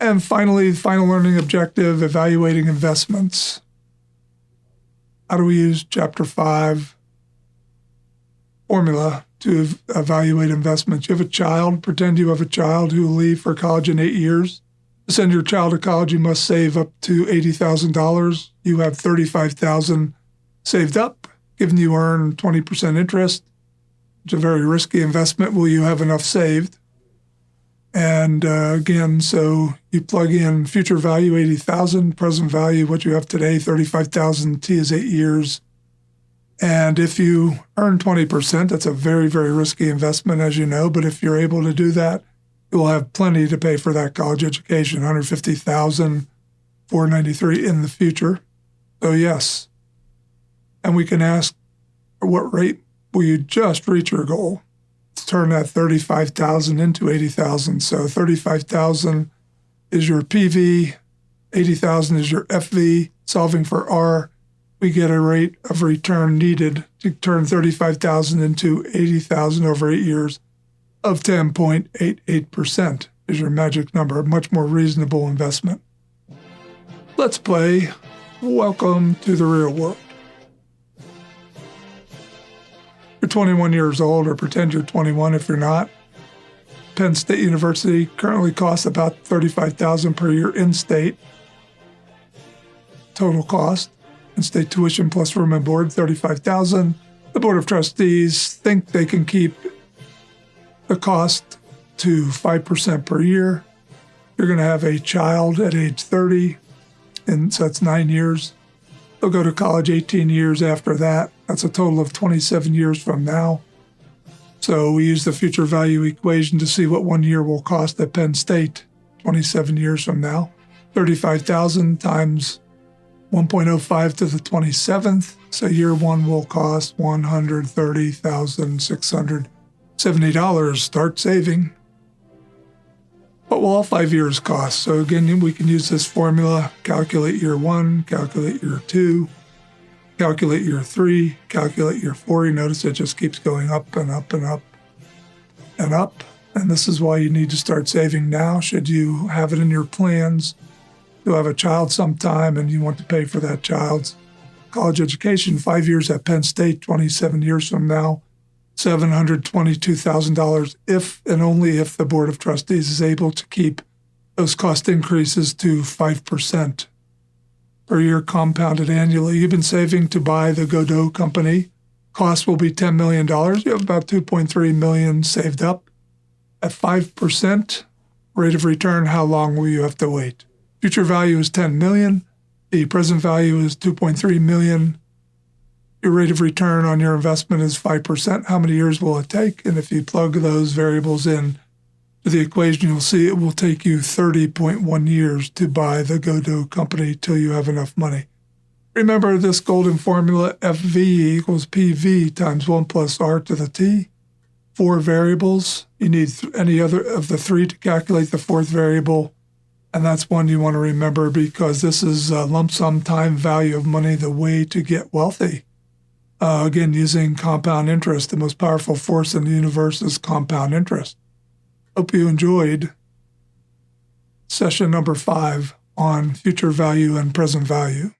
And finally, final learning objective, evaluating investments. How do we use Chapter 5 formula to evaluate investments? You have a child, pretend you have a child who will leave for college in 8 years. To send your child to college, you must save up to $80,000. You have $35,000 saved up, given you earn 20% interest. It's a very risky investment. Will you have enough saved? And again, so you plug in future value, 80,000, present value, what you have today, 35,000, T is 8 years. And if you earn 20%, that's a very, very risky investment, as you know. But if you're able to do that, you will have plenty to pay for that college education, $150,493 in the future. So yes. And we can ask, at what rate will you just reach your goal? Let's turn that 35,000 into 80,000. So 35,000 is your PV, 80,000 is your FV. Solving for R, we get a rate of return needed to turn 35,000 into 80,000 over 8 years of 10.88% is your magic number, a much more reasonable investment. Let's play Welcome to the Real World. You're 21 years old, or pretend you're 21 if you're not. Penn State University currently costs about $35,000 per year in-state. Total cost, in-state tuition plus room and board, $35,000. The Board of Trustees think they can keep the cost to 5% per year. You're going to have a child at age 30, and so that's 9 years. They'll go to college 18 years after that. That's a total of 27 years from now. So we use the future value equation to see what 1 year will cost at Penn State 27 years from now. 35,000 times 1.05 to the 27th. So year one will cost $130,670. Start saving. What will all 5 years cost? So again, we can use this formula, calculate year one, calculate year two, calculate year three, calculate year four. You notice it just keeps going up and up and up and up. And this is why you need to start saving now. Should you have it in your plans to have a child sometime and you want to pay for that child's college education, 5 years at Penn State, 27 years from now, $722,000 if and only if the Board of Trustees is able to keep those cost increases to 5% per year compounded annually. You've been saving to buy the Godot company. Cost will be $10 million. You have about $2.3 million saved up. At 5% rate of return, how long will you have to wait? Future value is $10 million. The present value is $2.3 million. Your rate of return on your investment is 5%. How many years will it take? And if you plug those variables in to the equation, you'll see it will take you 30.1 years to buy the Godot company till you have enough money. Remember this golden formula, FV equals PV times 1 plus R to the T. 4 variables. You need any other of the 3 to calculate the 4th variable. And that's one you want to remember because this is a lump sum time value of money, the way to get wealthy. Again, using compound interest, the most powerful force in the universe is compound interest. Hope you enjoyed session number 5 on future value and present value.